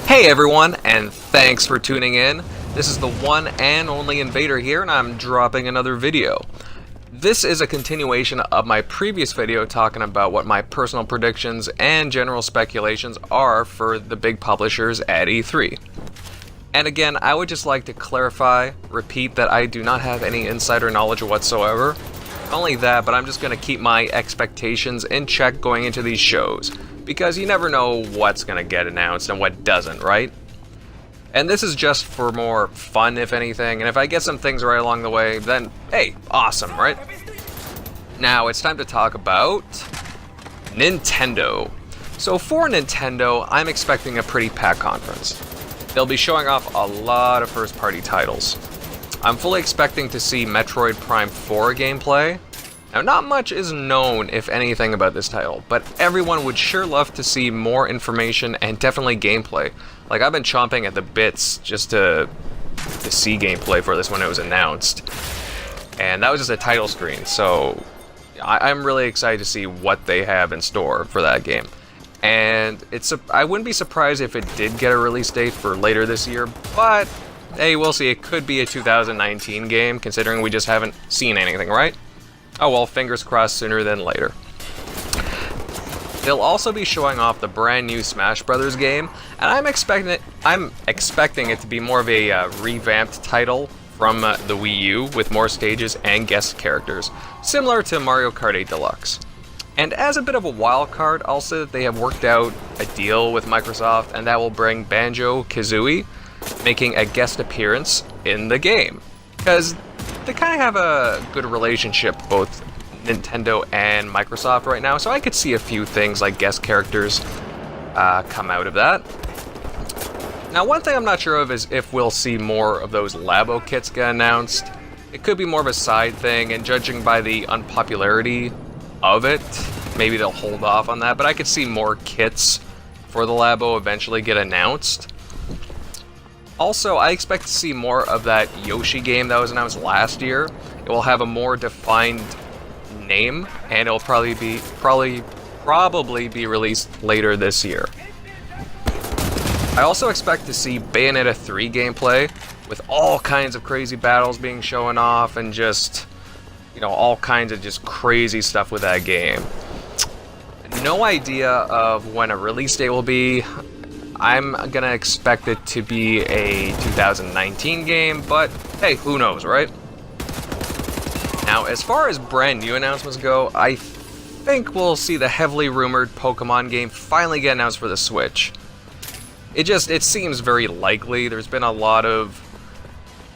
Hey everyone, and thanks for tuning in. This is the one and only Invader here, and I'm dropping another video. This is a continuation of my previous video talking about what my personal predictions and general speculations are for the big publishers at E3. And again, I would just like to repeat that I do not have any insider knowledge whatsoever. Not only that, but I'm just going to keep my expectations in check going into these shows, because you never know what's going to get announced and what doesn't, right? And this is just for more fun, if anything, and if I get some things right along the way, then, hey, awesome, right? Now, it's time to talk about Nintendo. So for Nintendo, I'm expecting a pretty packed conference. They'll be showing off a lot of first-party titles. I'm fully expecting to see Metroid Prime 4 gameplay. Now, not much is known, if anything, about this title, but everyone would sure love to see more information and definitely gameplay. Like, I've been chomping at the bits just to see gameplay for this when it was announced. And that was just a title screen, so I'm really excited to see what they have in store for that game. And I wouldn't be surprised if it did get a release date for later this year, but hey, we'll see. It could be a 2019 game, considering we just haven't seen anything, right? Oh well, fingers crossed sooner than later. They'll also be showing off the brand new Smash Brothers game, and I'm expecting it to be more of a revamped title from the Wii U with more stages and guest characters, similar to Mario Kart 8 Deluxe. And as a bit of a wild card, I'll say that they have worked out a deal with Microsoft, and that will bring Banjo-Kazooie making a guest appearance in the game, because they kind of have a good relationship, both Nintendo and Microsoft right now, so I could see a few things like guest characters come out of that. Now, one thing I'm not sure of is if we'll see more of those Labo kits get announced. It could be more of a side thing, and judging by the unpopularity of it, maybe they'll hold off on that, but I could see more kits for the Labo eventually get announced. Also, I expect to see more of that Yoshi game that was announced last year. It will have a more defined name, and it'll probably be released later this year. I also expect to see Bayonetta 3 gameplay, with all kinds of crazy battles being shown off, and just, you know, all kinds of just crazy stuff with that game. No idea of when a release date will be. I'm gonna expect it to be a 2019 game, but hey, who knows, right? Now, as far as brand new announcements go, I think we'll see the heavily rumored Pokemon game finally get announced for the Switch. It seems very likely. There's been a lot of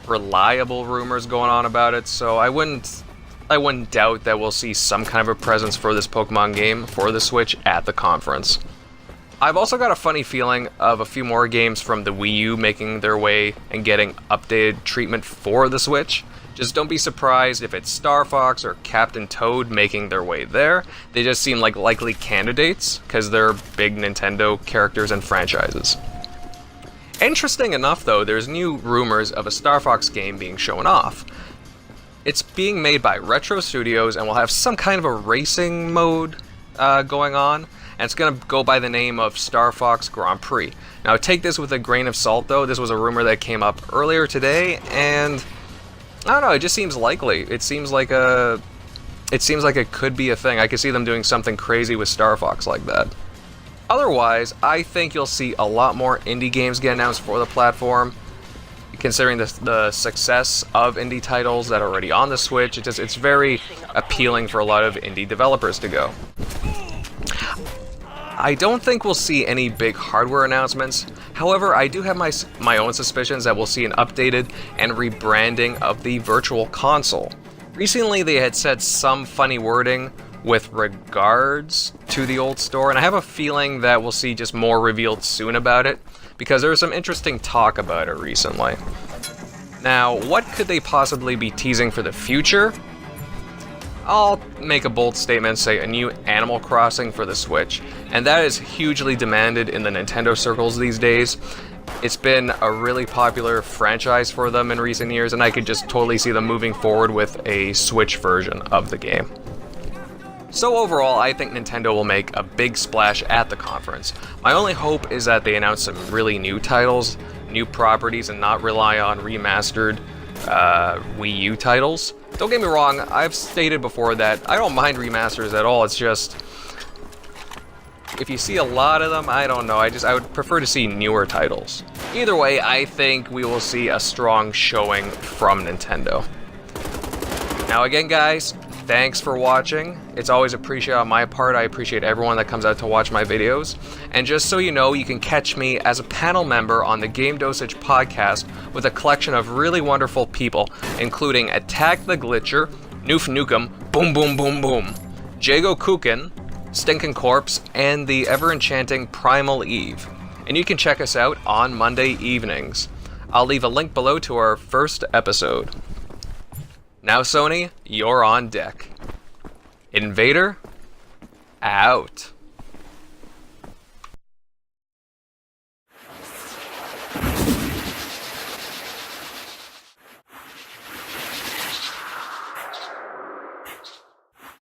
reliable rumors going on about it, so I wouldn't doubt that we'll see some kind of a presence for this Pokemon game for the Switch at the conference. I've also got a funny feeling of a few more games from the Wii U making their way and getting updated treatment for the Switch. Just don't be surprised if it's Star Fox or Captain Toad making their way there. They just seem like likely candidates, because they're big Nintendo characters and franchises. Interesting enough though, there's new rumors of a Star Fox game being shown off. It's being made by Retro Studios and will have some kind of a racing mode going on. And it's going to go by the name of Star Fox Grand Prix. Now, take this with a grain of salt, though. This was a rumor that came up earlier today, and I don't know. It just seems likely. It seems like it could be a thing. I could see them doing something crazy with Star Fox like that. Otherwise, I think you'll see a lot more indie games get announced for the platform. Considering the success of indie titles that are already on the Switch, it's very appealing for a lot of indie developers to go. I don't think we'll see any big hardware announcements. However, I do have my own suspicions that we'll see an updated and rebranding of the Virtual Console. Recently, they had said some funny wording with regards to the old store, and I have a feeling that we'll see just more revealed soon about it, because there was some interesting talk about it recently. Now, what could they possibly be teasing for the future? I'll make a bold statement and say a new Animal Crossing for the Switch, and that is hugely demanded in the Nintendo circles these days. It's been a really popular franchise for them in recent years, and I could just totally see them moving forward with a Switch version of the game. So overall, I think Nintendo will make a big splash at the conference. My only hope is that they announce some really new titles, new properties, and not rely on remastered Wii U titles. Don't get me wrong, I've stated before that I don't mind remasters at all, it's just, if you see a lot of them, I don't know, I would prefer to see newer titles. Either way, I think we will see a strong showing from Nintendo. Now again guys, thanks for watching. It's always appreciated on my part. I appreciate everyone that comes out to watch my videos. And just so you know, you can catch me as a panel member on the Game Dosage podcast with a collection of really wonderful people, including Attack the Glitcher, Noof Nukem, Boom Boom Boom Boom, Jago Kukin, Stinkin' Corpse, and the ever-enchanting Primal Eve. And you can check us out on Monday evenings. I'll leave a link below to our first episode. Now Sony, you're on deck. Invader, out.